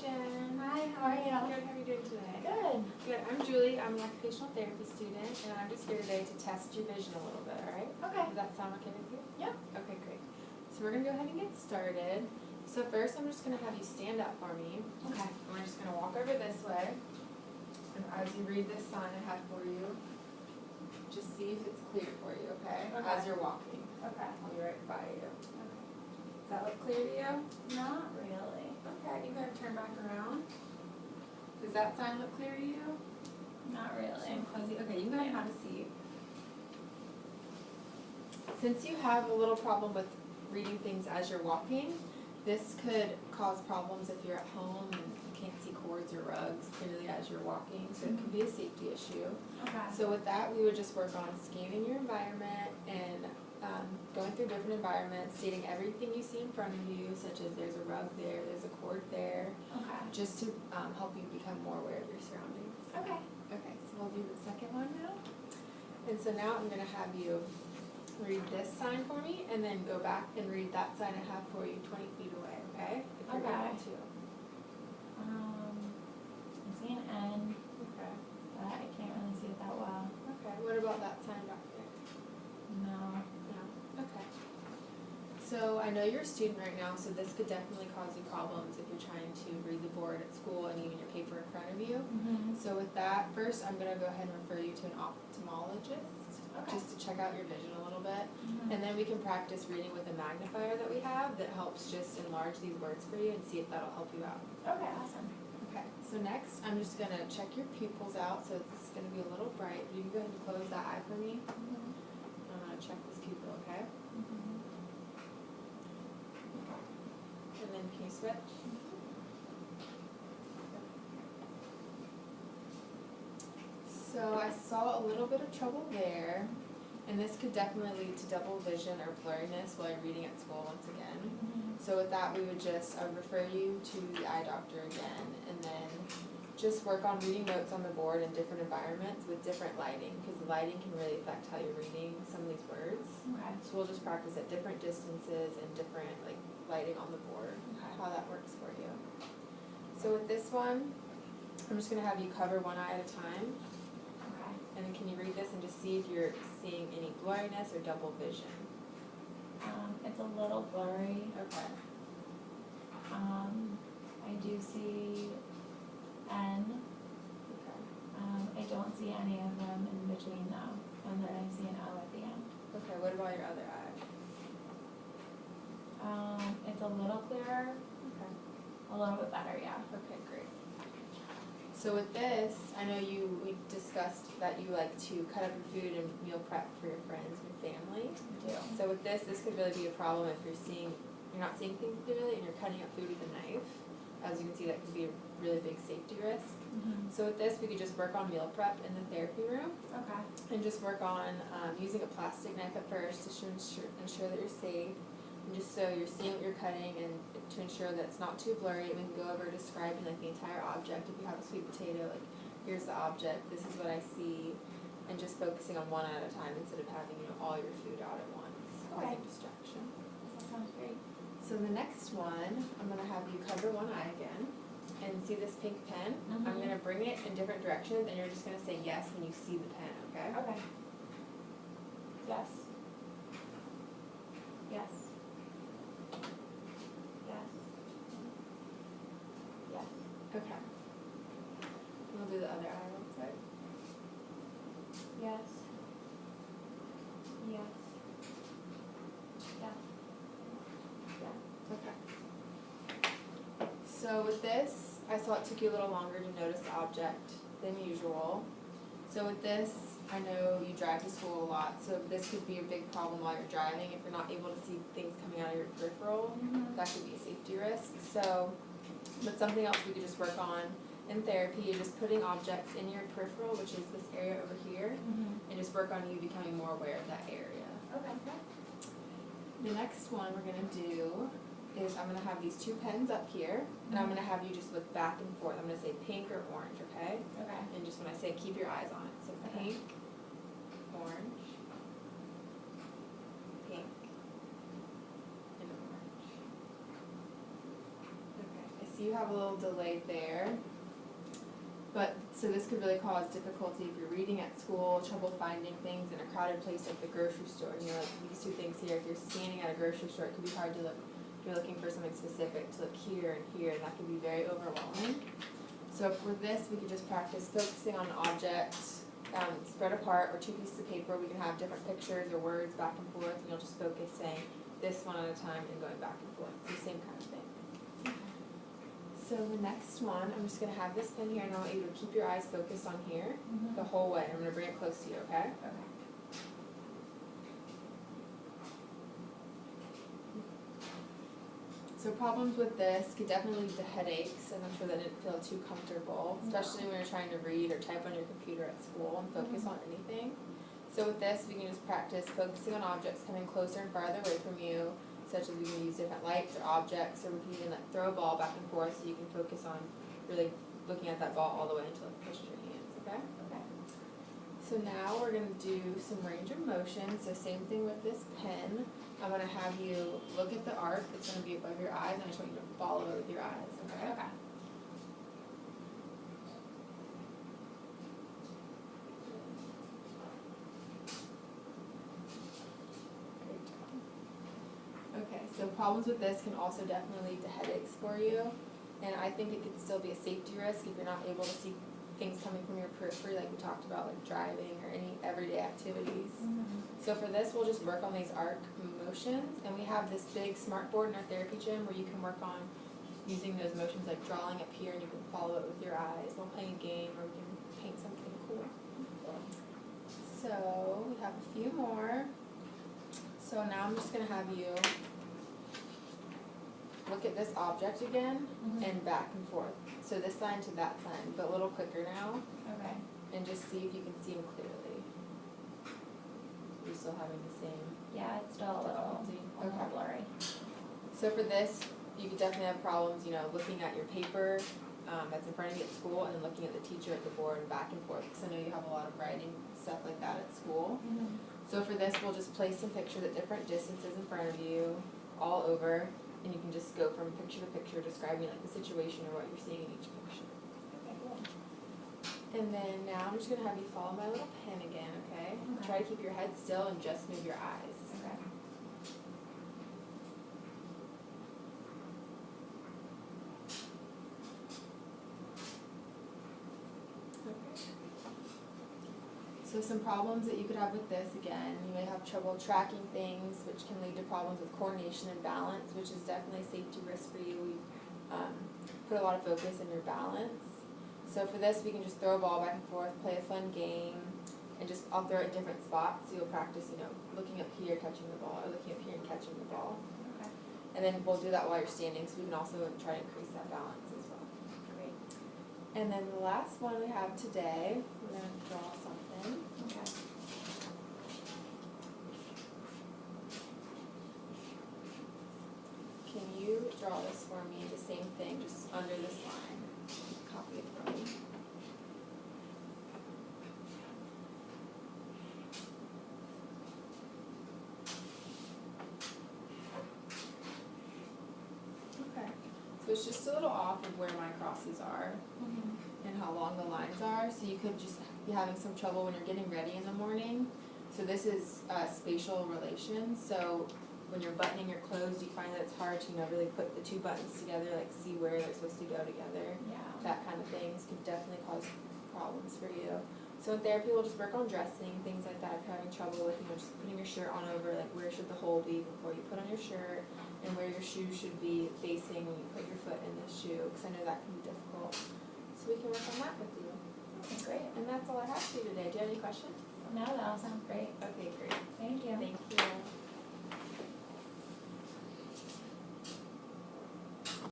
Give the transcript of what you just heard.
Jen. Hi, how are you? Good, how are you doing today? Good. Good, I'm Julie, I'm an occupational therapy student, and I'm just here today to test your vision a little bit, alright? Okay. Does that sound okay with you? Yep. Okay, great. So we're gonna go ahead and get started. So first, I'm just gonna have you stand up for me. Okay. And we're just gonna walk over this way. And as you read this sign I have for you, just see if it's clear for you, okay? Okay. As you're walking. Okay. I'll be right by you. Okay. Does that look clear to you? Not really. Okay, you gotta turn back around. Does that sign look clear to you? Not really. Fuzzy. Okay, you can go ahead and have a seat. Since you have a little problem with reading things as you're walking, this could cause problems if you're at home and you can't see cords or rugs clearly as you're walking, so it could be a safety issue. Okay. So with that, we would just work on scanning your environment and going through different environments, stating everything you see in front of you, such as there's a rug there, there's a cord there, Okay. just to help you become more aware of your surroundings. Okay. Okay, so we'll do the second one now. And so now I'm going to have you read this sign for me and then go back and read that sign I have for you 20 feet away, okay? If you're Okay. able to. I see an N, Okay. but I can't really see it that well. Okay, what about that sign back there? No. No. Okay. So I know you're a student right now, so this could definitely cause you problems if you're trying to read the board at school and even your paper in front of you. Mm-hmm. So with that, first I'm going to go ahead and refer you to an ophthalmologist. Okay. Just to check out your vision a little bit. Mm-hmm. And then we can practice reading with a magnifier that we have that helps just enlarge these words for you and see if that'll help you out. Okay, awesome. Okay, so next I'm just going to check your pupils out, so it's going to be a little bright. You can go ahead and close that eye for me. Mm-hmm. I'm going to check this pupil, okay? Mm-hmm. And then can you switch? So I saw a little bit of trouble there, and this could definitely lead to double vision or blurriness while you're reading at school once again. Mm-hmm. So with that, we would just refer you to the eye doctor again, and then just work on reading notes on the board in different environments with different lighting, because the lighting can really affect how you're reading some of these words. Okay. So we'll just practice at different distances and different lighting on the board, Okay. how that works for you. So with this one, I'm just going to have you cover one eye at a time. Okay. And then can you read this and just see if you're seeing any blurriness or double vision? It's a little blurry. Okay. I do see N. Okay. I don't see any of them in between though, and then I see an O at the end. Okay, what about your other eye? It's a little clearer, Okay. a little bit better, yeah. Okay, great. So with this, I know we discussed that you like to cut up your food and meal prep for your friends and your family. I do. So with this could really be a problem if you're not seeing things clearly and you're cutting up food with a knife. As you can see, that could be a really big safety risk. Mm-hmm. So with this, we could just work on meal prep in the therapy room Okay. and just work on using a plastic knife at first to ensure that you're safe. And just so you're seeing what you're cutting and to ensure that it's not too blurry. We can go over describing the entire object. If you have a sweet potato, here's the object, this is what I see, and just focusing on one at a time instead of having all your food out at once, Okay. causing distraction. That sounds great. So the next one, I'm going to have you cover one eye again and see this pink pen. Mhm. I'm going to bring it in different directions and you're just going to say yes when you see the pen, okay? Okay. Yes. Yes. Yes. Yes. Okay. We'll do the other eye real quick. Yes. Yes. Yes. Yes. Okay. So with this, I saw it took you a little longer to notice the object than usual. So with this, I know you drive to school a lot, so this could be a big problem while you're driving. If you're not able to see things coming out of your peripheral, Mhm. that could be a safety risk. So, but something else we could just work on in therapy is just putting objects in your peripheral, which is this area over here, Mm-hmm. and just work on you becoming more aware of that area. Okay. The next one we're going to do is I'm going to have these two pens up here, and I'm going to have you just look back and forth. I'm going to say pink or orange, okay? Okay. And just when I say keep your eyes on it. So Okay. pink, orange, pink, and orange. Okay, I see see you have a little delay there. But, so this could really cause difficulty if you're reading at school, trouble finding things in a crowded place like the grocery store. You know, like these two things here, if you're standing at a grocery store, it can be hard to look, if you're looking for something specific, to look here and here, and that can be very overwhelming. So for this, we could just practice focusing on an object, spread apart, or two pieces of paper. We can have different pictures or words back and forth, and you'll just focus saying this one at a time and going back and forth. It's the same kind of thing. So the next one, I'm just gonna have this pen here, and I want you to keep your eyes focused on here the whole way. I'm gonna bring it close to you, okay? Okay. So problems with this could definitely lead to headaches, and I'm sure that didn't feel too comfortable, especially when you're trying to read or type on your computer at school and focus on anything. So with this, we can just practice focusing on objects coming closer and farther away from you, such as we can use different lights or objects, or we can even like throw a ball back and forth so you can focus on really looking at that ball all the way until it pushes your hands, okay? Okay. So now we're going to do some range of motion. So same thing with this pen. I'm going to have you look at the arc that's going to be above your eyes, and I just want you to follow it with your eyes, okay? Okay. Okay, so problems with this can also definitely lead to headaches for you, and I think it could still be a safety risk if you're not able to see things coming from your periphery, like we talked about, like driving or any everyday activities. So for this, we'll just work on these arc motions, and we have this big smart board in our therapy gym where you can work on using those motions, like drawing up here, and you can follow it with your eyes while playing a game, or we can paint something cool. So we have a few more. So now I'm just going to have you look at this object again and back and forth. So this sign to that sign, but a little quicker now, Okay. and just see if you can see them clearly. You're still having the same. Yeah, it's still a little blurry. So for this, you could definitely have problems, you know, looking at your paper that's in front of you at school, and then looking at the teacher at the board and back and forth, because I know you have a lot of writing stuff like that at school. So for this, we'll just place some pictures at different distances in front of you, all over, and you can just go from picture to picture, describing like the situation or what you're seeing in each picture. Okay, cool. And then now I'm just gonna have you follow my little pen again, okay? Okay. Try to keep your head still and just move your eyes. Okay. So some problems that you could have with this, again, you may have trouble tracking things, which can lead to problems with coordination and balance, which is definitely a safety risk for you. We put a lot of focus in your balance. So for this, we can just throw a ball back and forth, play a fun game, and just I'll throw it in different spots. So you'll practice, you know, looking up here, catching the ball, or looking up here and catching the ball. Okay. And then we'll do that while you're standing, so we can also try to increase that balance as well. Great. And then the last one we have today, we're going to draw something. Okay. Can you draw this for me, the same thing, just under this line? Copy it from me. Okay, so it's just a little off of where my crosses are and how long the lines are, so you could just be having some trouble when you're getting ready in the morning. So this is spatial relations, so when you're buttoning your clothes, you find that it's hard to, you know, really put the two buttons together, like see where they're supposed to go together. Yeah. That kind of things could definitely cause problems for you. So in therapy, we'll just work on dressing, things like that. If you're having trouble with, you know, just putting your shirt on over, like where should the hole be before you put on your shirt, and where your shoe should be facing when you put your foot in the shoe, because I know that can be difficult. So we can work on that with you. Okay, great. And that's all I have for you today. Do you have any questions? No, that all sounds great. Okay, great. Thank you. Thank you.